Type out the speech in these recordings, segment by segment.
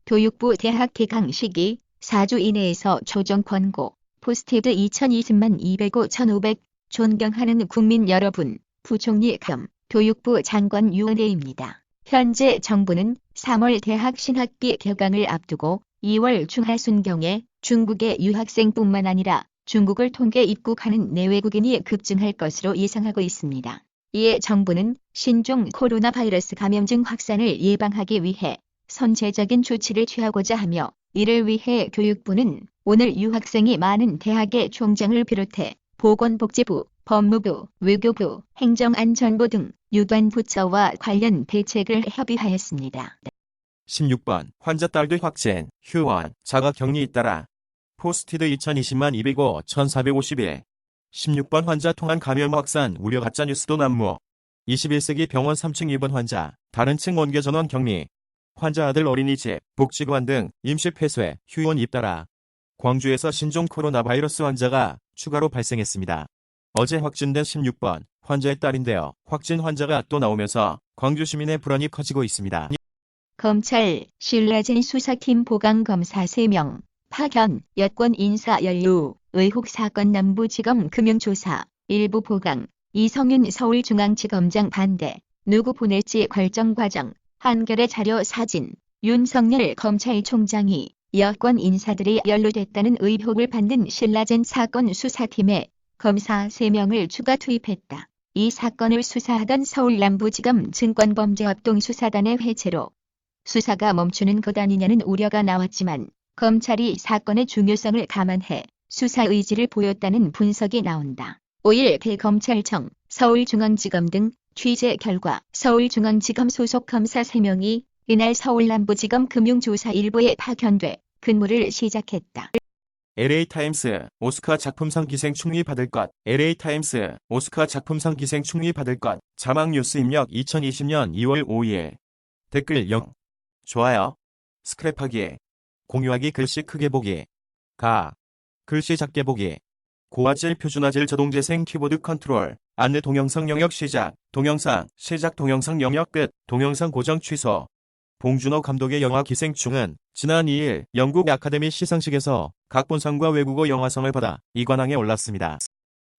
교육부 대학 개강 시기 4주 이내에서 조정 권고. 포스티드 2020만 205 1500 존경하는 국민 여러분, 부총리 겸 교육부 장관위원회입니다. 현재 정부는 3월 대학 신학기 개강을 앞두고 2월 중하순경에 중국의 유학생뿐만 아니라 중국을 통해 입국하는 내외국인이 급증할 것으로 예상하고 있습니다. 이에 정부는 신종 코로나 바이러스 감염증 확산을 예방하기 위해 선제적인 조치를 취하고자 하며, 이를 위해 교육부는 오늘 유학생이 많은 대학의 총장을 비롯해 보건복지부, 법무부, 외교부, 행정안전부 등 유관 부처와 관련 대책을 협의하였습니다. 16번 환자 딸들 확진, 휴원, 자가격리 잇따라. 포스티드 2020만 205 1451. 16번 환자 통한 감염 확산 우려 가짜뉴스도 난무. 21세기 병원 3층 입원 환자, 다른 층 옮겨 전원 격리. 환자 아들 어린이집, 복지관 등 임시 폐쇄, 휴원 잇따라 광주에서 신종 코로나 바이러스 환자가 추가로 발생했습니다. 어제 확진된 16번 환자의 딸인데요. 확진 환자가 또 나오면서 광주 시민의 불안이 커지고 있습니다. 검찰 신라젠 수사팀 보강검사 3명 파견, 여권 인사 연루, 의혹 사건 남부지검 금융조사, 일부 보강, 이성윤 서울중앙지검장 반대, 누구 보낼지 결정 과정, 한겨레 자료 사진, 윤석열 검찰총장이 여권 인사들이 연루됐다는 의혹을 받는 신라젠 사건 수사팀에 검사 3명을 추가 투입했다. 이 사건을 수사하던 서울 남부지검 증권범죄합동수사단의 해체로 수사가 멈추는 것 아니냐는 우려가 나왔지만, 검찰이 사건의 중요성을 감안해 수사 의지를 보였다는 분석이 나온다. 5일 대검찰청, 서울중앙지검 등 취재 결과 서울중앙지검 소속 검사 3명이 이날 서울남부지검 금융조사 일부에 파견돼 근무를 시작했다. LA타임스, 오스카 작품상 기생 충리 받을 것. LA타임스, 오스카 작품상 기생 충리 받을 것. 자막 뉴스 입력 2020년 2월 5일. 댓글 0. 좋아요. 스크랩하기. 공유하기. 글씨 크게 보기. 글씨 작게 보기. 고화질 표준화질 자동재생 키보드 컨트롤. 안내 동영상 영역 시작. 동영상 시작. 동영상 영역 끝. 동영상 고정 취소. 봉준호 감독의 영화 기생충은 지난 2일 영국 아카데미 시상식에서 각본상과 외국어 영화상을 받아 2관왕에 올랐습니다.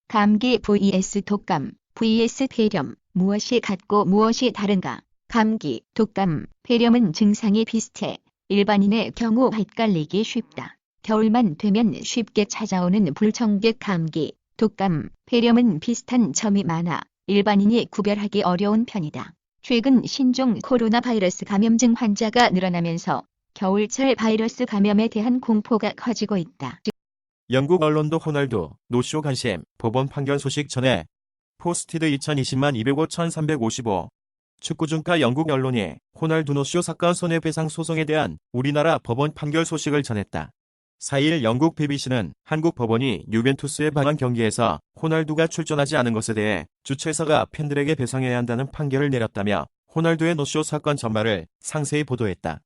감기 vs 독감 vs 폐렴, 무엇이 같고 무엇이 다른가? 감기, 독감, 폐렴은 증상이 비슷해 일반인의 경우 헷갈리기 쉽다. 겨울만 되면 쉽게 찾아오는 불청객 감기, 독감, 폐렴은 비슷한 점이 많아 일반인이 구별하기 어려운 편이다. 최근 신종 코로나 바이러스 감염증 환자가 늘어나면서 겨울철 바이러스 감염에 대한 공포가 커지고 있다. 영국 언론도 호날두, 노쇼 관심, 법원 판결 소식 전해. 포스티드 2020만 205 1355. 축구 중가 영국 언론이 호날두 노쇼 사건 손해배상 소송에 대한 우리나라 법원 판결 소식을 전했다. 4일 영국 BBC는 한국 법원이 유벤투스에 방한 경기에서 호날두가 출전하지 않은 것에 대해 주최사가 팬들에게 배상해야 한다는 판결을 내렸다며 호날두의 노쇼 사건 전말을 상세히 보도했다.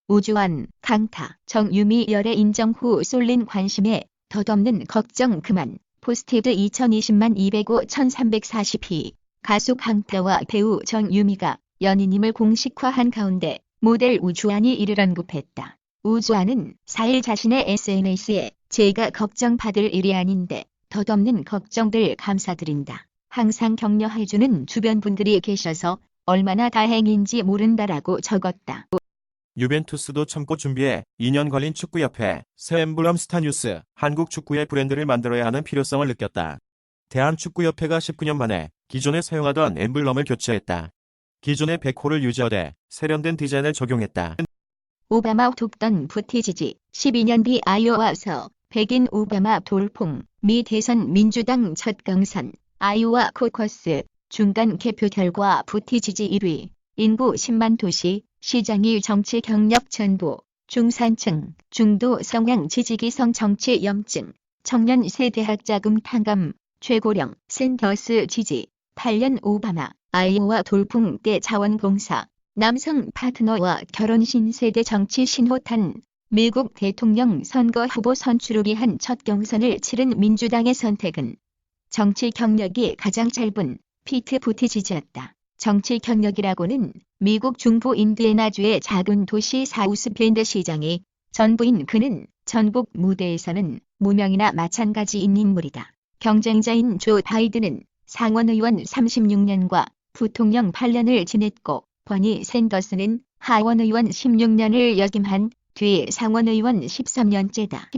우주환, 강타, 정유미 열애 인정 후 쏠린 관심에 덧없는 걱정 그만. 포스티드 2020만 205 1342. 가수 강타와 배우 정유미가 연인임을 공식화한 가운데 모델 우주환이 이를 언급했다. 우주환은 4일 자신의 SNS에 제가 걱정받을 일이 아닌데 덧없는 걱정들 감사드린다. 항상 격려해주는 주변 분들이 계셔서 얼마나 다행인지 모른다라고 적었다. 유벤투스도 참고 준비해 2년 걸린 축구협회 새 엠블럼 스타뉴스 한국 축구의 브랜드를 만들어야 하는 필요성을 느꼈다. 대한축구협회가 19년 만에 기존에 사용하던 엠블럼을 교체했다. 기존의 백호를 유지하되 세련된 디자인을 적용했다. 오바마 독던 부티지지 12년 뒤 아이오와서 백인 오바마 돌풍. 미 대선 민주당 첫 경선 아이오와 코커스 중간 개표 결과 부티지지 1위. 인구 10만 도시 시장이 정치 경력 전부. 중산층 중도 성향 지지기성 정치 염증. 청년 세대학 자금 탕감. 최고령 샌더스 지지. 8년 오바마 아이오와 돌풍 때 자원봉사. 남성 파트너와 결혼 신세대 정치 신호탄. 미국 대통령 선거 후보 선출을 위한 첫 경선을 치른 민주당의 선택은 정치 경력이 가장 짧은 피트 부티지지였다. 정치 경력이라고는 미국 중부 인디애나주의 작은 도시 사우스벤드 시장이 전부인 그는 전국 무대에서는 무명이나 마찬가지인 인물이다. 경쟁자인 조 바이든은 상원의원 36년과 부통령 8년을 지냈고 버니 샌더스는 하원의원 16년을 역임한 뒤 상원의원 13년째다.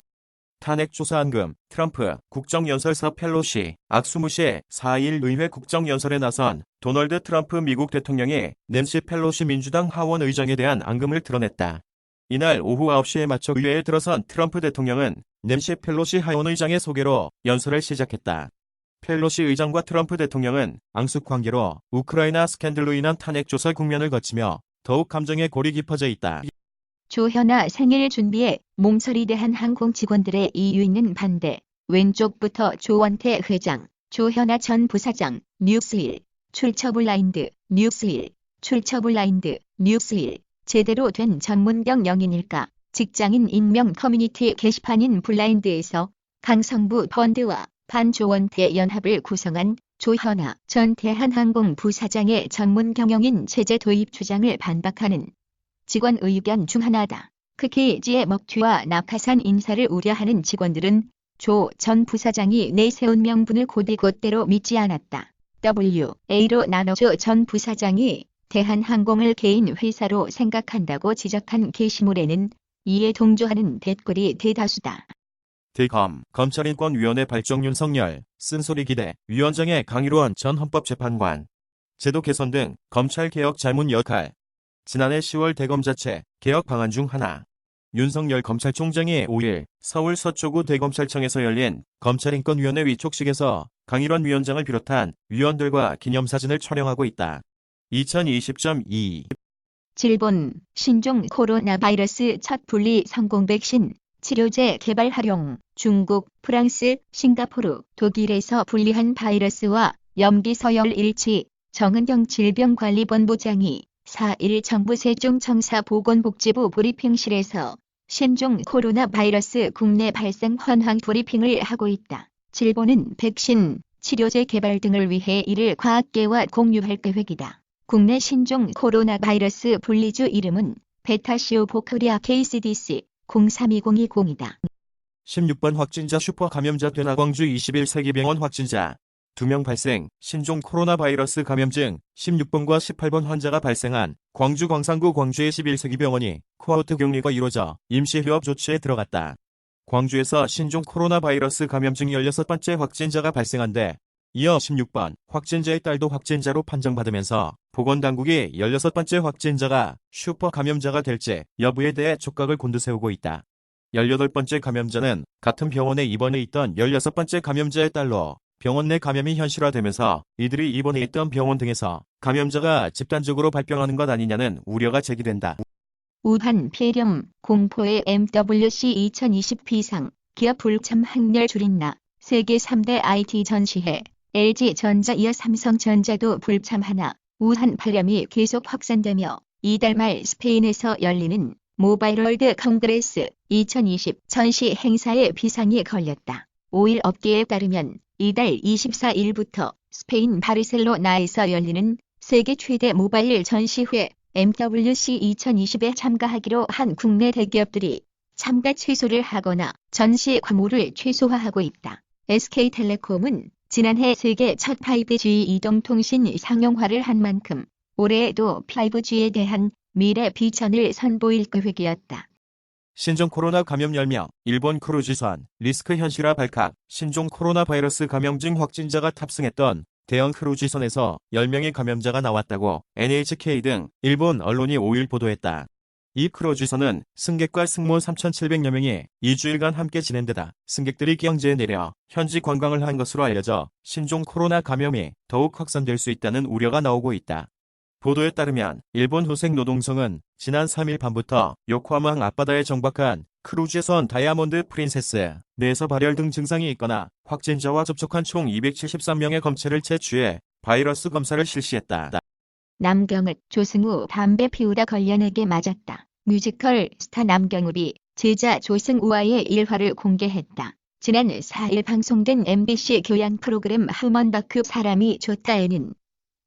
탄핵조사 안금, 트럼프, 국정연설서 펠로시, 악수무시해 4일 의회 국정연설에 나선 도널드 트럼프 미국 대통령이 낸시 펠로시 민주당 하원 의장에 대한 앙금을 드러냈다. 이날 오후 9시에 맞춰 의회에 들어선 트럼프 대통령은 낸시 펠로시 하원 의장의 소개로 연설을 시작했다. 펠로시 의장과 트럼프 대통령은 앙숙 관계로 우크라이나 스캔들로 인한 탄핵조사 국면을 거치며 더욱 감정에 골이 깊어져 있다. 조현아 생일 준비에 몸서리 대한 항공 직원들의 이유 있는 반대. 왼쪽부터 조원태 회장, 조현아 전 부사장, 뉴스1, 출처블라인드, 뉴스1, 출처블라인드, 뉴스1. 제대로 된 전문경 영인일까? 직장인 익명 커뮤니티 게시판인 블라인드에서 강성부 펀드와 반조원태 연합을 구성한 조현아 전 대한항공 부사장의 전문 경영인 체제 도입 주장을 반박하는 직원 의견 중 하나다. 크케이지의 먹튀와 낙하산 인사를 우려하는 직원들은 조 전 부사장이 내세운 명분을 곧이곧대로 믿지 않았다. WA로 나눠조 전 부사장이 대한항공을 개인 회사로 생각한다고 지적한 게시물에는 이에 동조하는 댓글이 대다수다. 대검, 검찰인권위원회 발족 윤석열, 쓴소리 기대, 위원장의 강일원 전 헌법재판관, 제도 개선 등 검찰개혁 잘문 역할. 지난해 10월 대검 자체 개혁 방안 중 하나. 윤석열 검찰총장이 5일 서울 서초구 대검찰청에서 열린 검찰인권위원회 위촉식에서 강일원 위원장을 비롯한 위원들과 기념사진을 촬영하고 있다. 2020.2 일본 신종 코로나 바이러스 첫 분리 성공 백신 치료제 개발 활용. 중국, 프랑스, 싱가포르, 독일에서 분리한 바이러스와 염기 서열 일치. 정은경 질병관리본부장이 4일 정부 세종청사보건복지부 브리핑실에서 신종 코로나 바이러스 국내 발생 현황 브리핑을 하고 있다. 일본은 백신, 치료제 개발 등을 위해 이를 과학계와 공유할 계획이다. 국내 신종 코로나 바이러스 분리주 이름은 베타시오보크리아 KCDC 032020이다. 16번 확진자 슈퍼 감염자 되나 광주 21세기 병원 확진자 2명 발생, 신종 코로나 바이러스 감염증 16번과 18번 환자가 발생한 광주 광산구 광주의 21세기 병원이 코아우트 격리가 이루어져 임시 휴업 조치에 들어갔다. 광주에서 신종 코로나 바이러스 감염증 16번째 확진자가 발생한 데 이어 16번 확진자의 딸도 확진자로 판정받으면서 보건당국이 16번째 확진자가 슈퍼 감염자가 될지 여부에 대해 촉각을 곤두세우고 있다. 18번째 감염자는 같은 병원에 입원해 있던 16번째 감염자의 딸로 병원 내 감염이 현실화되면서 이들이 입원해 있던 병원 등에서 감염자가 집단적으로 발병하는 것 아니냐는 우려가 제기된다. 우한 폐렴 공포의 MWC 2020 비상 기업 불참 확률 줄인다. 세계 3대 IT 전시회 LG전자 이어 삼성전자도 불참하나. 우한 폐렴이 계속 확산되며 이달 말 스페인에서 열리는 모바일 월드 컨그레스 2020 전시 행사에 비상이 걸렸다. 5일 업계에 따르면 이달 24일부터 스페인 바르셀로나에서 열리는 세계 최대 모바일 전시회 MWC 2020에 참가하기로 한 국내 대기업들이 참가 취소를 하거나 전시 규모를 최소화하고 있다. SK텔레콤은 지난해 세계 첫 5G 이동통신 상용화를 한 만큼 올해에도 5G에 대한 미래 비전을 선보일 계획이었다. 신종 코로나 감염 10명, 일본 크루즈선, 리스크 현실화 발칵, 신종 코로나 바이러스 감염증 확진자가 탑승했던 대형 크루즈선에서 10명의 감염자가 나왔다고 NHK 등 일본 언론이 5일 보도했다. 이 크루즈선은 승객과 승무원 3,700여 명이 2주일간 함께 지낸 데다 승객들이 기항제에 내려 현지 관광을 한 것으로 알려져 신종 코로나 감염이 더욱 확산될 수 있다는 우려가 나오고 있다. 보도에 따르면 일본 후생노동성은 지난 3일 밤부터 요코하마 앞바다에 정박한 크루즈선 다이아몬드 프린세스 내에서 발열 등 증상이 있거나 확진자와 접촉한 총 273명의 검체를 채취해 바이러스 검사를 실시했다. 남경읍 조승우 담배 피우다 걸려내게 맞았다. 뮤지컬 스타 남경읍이 제자 조승우와의 일화를 공개했다. 지난 4일 방송된 MBC 교양 프로그램 하먼바크 사람이 좋다에는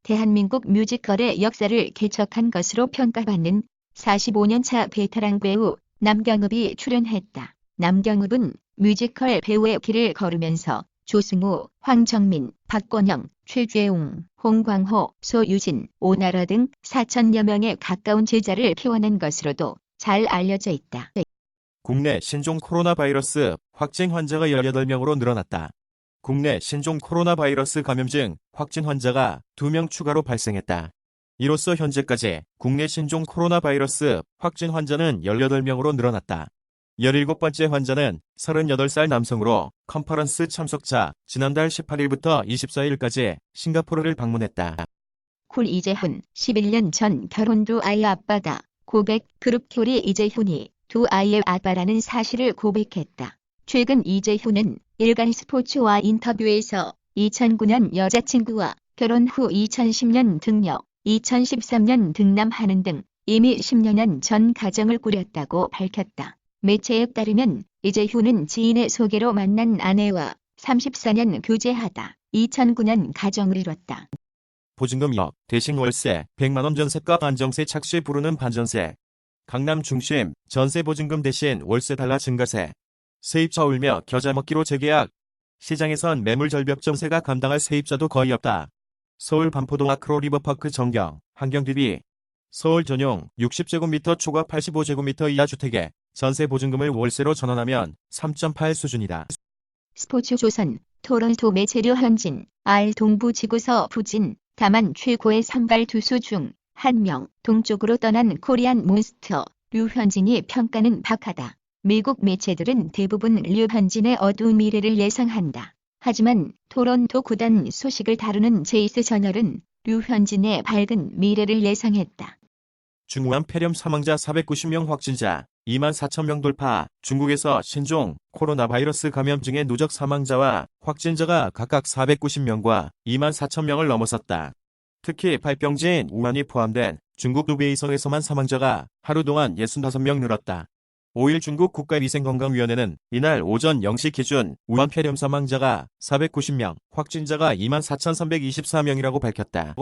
대한민국 뮤지컬의 역사를 개척한 것으로 평가받는 45년차 베테랑 배우 남경읍이 출연했다. 남경읍은 뮤지컬 배우의 길을 걸으면서 조승우, 황정민, 박건영, 최재웅, 홍광호, 소유진, 오나라 등 4천여 명의 가까운 제자를 키워낸 것으로도 잘 알려져 있다. 국내 신종 코로나 바이러스 확진 환자가 18명으로 늘어났다. 국내 신종 코로나 바이러스 감염증 확진 환자가 2명 추가로 발생했다. 이로써 현재까지 국내 신종 코로나 바이러스 확진 환자는 18명으로 늘어났다. 17번째 환자는 38살 남성으로 컨퍼런스 참석자 지난달 18일부터 24일까지 싱가포르를 방문했다. 쿨 이재훈 11년 전 결혼 두 아이 아빠다. 고백 그룹 쿨이 이재훈이 두 아이의 아빠라는 사실을 고백했다. 최근 이재훈은 일간 스포츠와 인터뷰에서 2009년 여자친구와 결혼 후 2010년 등려, 2013년 등남하는 등 이미 10여년 전 가정을 꾸렸다고 밝혔다. 매체에 따르면 이재훈은 지인의 소개로 만난 아내와 34년 교제하다 2009년 가정을 이뤘다. 보증금 2억, 대신 월세, 100만원 전세가 안정세 착시 부르는 반전세. 강남 중심, 전세 보증금 대신 월세 달라 증가세. 세입자 울며 겨자 먹기로 재계약. 시장에선 매물 절벽 정세가 감당할 세입자도 거의 없다. 서울 반포동 아크로 리버파크 정경, 한경 DB. 서울 전용 60제곱미터 초과 85제곱미터 이하 주택에 전세 보증금을 월세로 전환하면 3.8 수준이다. 스포츠조선, 토론토 매체류 현진, 알 동부지구서 부진, 다만 최고의 선발 투수 중 한 명, 동쪽으로 떠난 코리안 몬스터, 류현진이 평가는 박하다. 미국 매체들은 대부분 류현진의 어두운 미래를 예상한다. 하지만 토론토 구단 소식을 다루는 제이스 저널은 류현진의 밝은 미래를 예상했다. 중후한 폐렴 사망자 490명 확진자 24,000명 돌파. 중국에서 신종 코로나 바이러스 감염증의 누적 사망자와 확진자가 각각 490명과 24,000명을 넘어섰다. 특히 발병지인 우한이 포함된 중국 후베이성에서만 사망자가 하루 동안 65명 늘었다. 5일 중국 국가위생건강위원회는 이날 오전 0시 기준 우한 폐렴 사망자가 490명, 확진자가 24,324명이라고 밝혔다.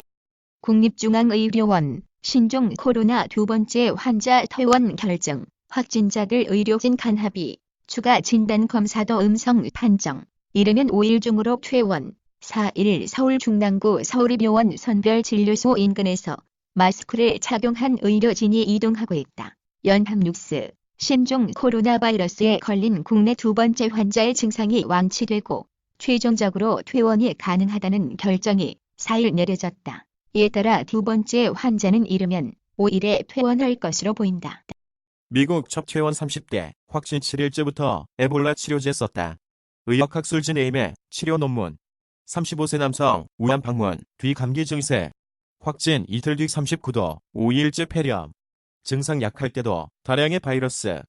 국립중앙의료원 신종 코로나 두 번째 환자 퇴원 결정, 확진자들 의료진 간합의, 추가 진단검사도 음성 판정, 이르면 5일 중으로 퇴원. 4일 서울 중랑구 서울의료원 선별진료소 인근에서 마스크를 착용한 의료진이 이동하고 있다. 연합뉴스, 신종 코로나 바이러스에 걸린 국내 두 번째 환자의 증상이 완치되고 최종적으로 퇴원이 가능하다는 결정이 4일 내려졌다. 이에 따라 두 번째 환자는 이르면 5일에 퇴원할 것으로 보인다. 미국 첫 퇴원 30대, 확진 7일째부터 에볼라 치료제 썼다. 의학학술지 네임의 치료 논문. 35세 남성, 우한 방문, 뒤 감기 증세. 확진 이틀 뒤 39도, 5일째 폐렴. 증상 약할 때도 다량의 바이러스.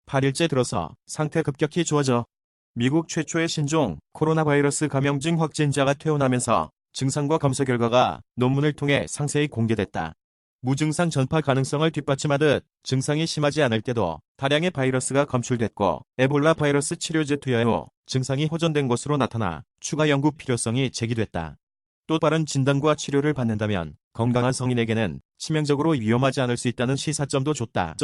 8일째 들어서 상태 급격히 좋아져. 미국 최초의 신종 코로나 바이러스 감염증 확진자가 퇴원하면서 증상과 검사 결과가 논문을 통해 상세히 공개됐다. 무증상 전파 가능성을 뒷받침하듯 증상이 심하지 않을 때도 다량의 바이러스가 검출됐고 에볼라 바이러스 치료제 투여 후 증상이 호전된 것으로 나타나 추가 연구 필요성이 제기됐다. 또 빠른 진단과 치료를 받는다면 건강한 성인에게는 치명적으로 위험하지 않을 수 있다는 시사점도 줬다.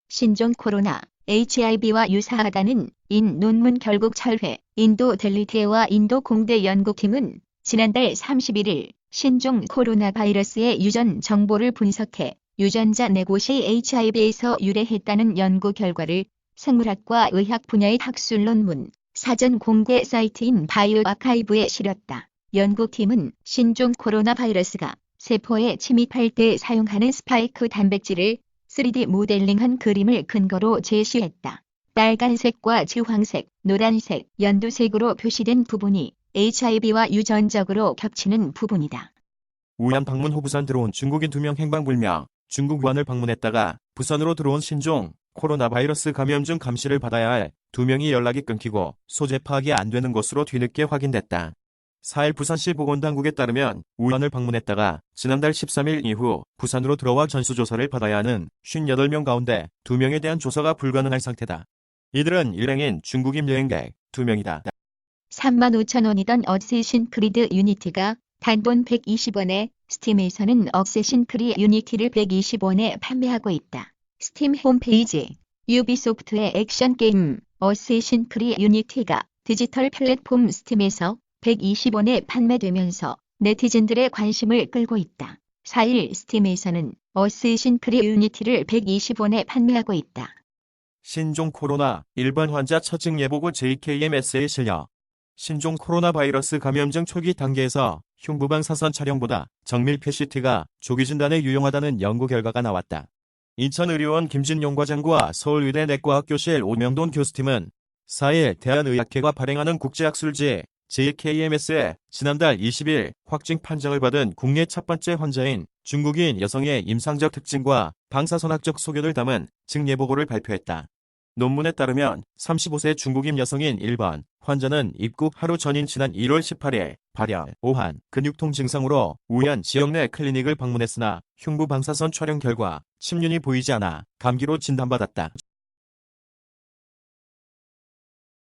신종 코로나, HIV와 유사하다는 인 논문 결국 철회. 인도 델리대와 인도 공대 연구팀은 지난달 31일 신종 코로나 바이러스의 유전 정보를 분석해 유전자 네 곳이 HIV에서 유래했다는 연구 결과를 생물학과 의학 분야의 학술 논문, 사전 공개 사이트인 바이오 아카이브에 실었다. 연구팀은 신종 코로나 바이러스가 세포에 침입할 때 사용하는 스파이크 단백질을 3D 모델링한 그림을 근거로 제시했다. 빨간색과 주황색, 노란색, 연두색으로 표시된 부분이 HIV와 유전적으로 겹치는 부분이다. 우한 방문 후 부산 들어온 중국인 2명 행방불명. 중국 우한을 방문했다가 부산으로 들어온 신종 코로나 바이러스 감염증 감시를 받아야 할 2명이 연락이 끊기고 소재 파악이 안 되는 것으로 뒤늦게 확인됐다. 4일 부산시 보건당국에 따르면 우한을 방문했다가 지난달 13일 이후 부산으로 들어와 전수조사를 받아야 하는 58명 가운데 2명에 대한 조사가 불가능한 상태다. 이들은 일행인 중국인 여행객 2명이다. 35,000원이던 어쌔신 크리드 유니티가 단돈 120원에 스팀에서는 억세신 크리 유니티를 120원에 판매하고 있다. 스팀 홈페이지 유비소프트의 액션 게임 어세신 크리 유니티가 디지털 플랫폼 스팀에서 120원에 판매되면서 네티즌들의 관심을 끌고 있다. 4일 스팀에서는 어세신 크리 유니티를 120원에 판매하고 있다. 신종 코로나 일반 환자 처증 예보고 JKMS에 실려 신종 코로나 바이러스 감염증 초기 단계에서 흉부방사선 촬영보다 정밀 PCT가 조기 진단에 유용하다는 연구 결과가 나왔다. 인천의료원 김진용 과장과 서울의대 내과학교실 오명돈 교수팀은 4일 대한의학회가 발행하는 국제학술지 JKMS에 지난달 20일 확진 판정을 받은 국내 첫 번째 환자인 중국인 여성의 임상적 특징과 방사선학적 소견을 담은 증예보고를 발표했다. 논문에 따르면 35세 중국인 여성인 1번 환자는 입국 하루 전인 지난 1월 18일 발열, 오한, 근육통 증상으로 우연 지역 내 클리닉을 방문했으나 흉부 방사선 촬영 결과 침륜이 보이지 않아 감기로 진단받았다.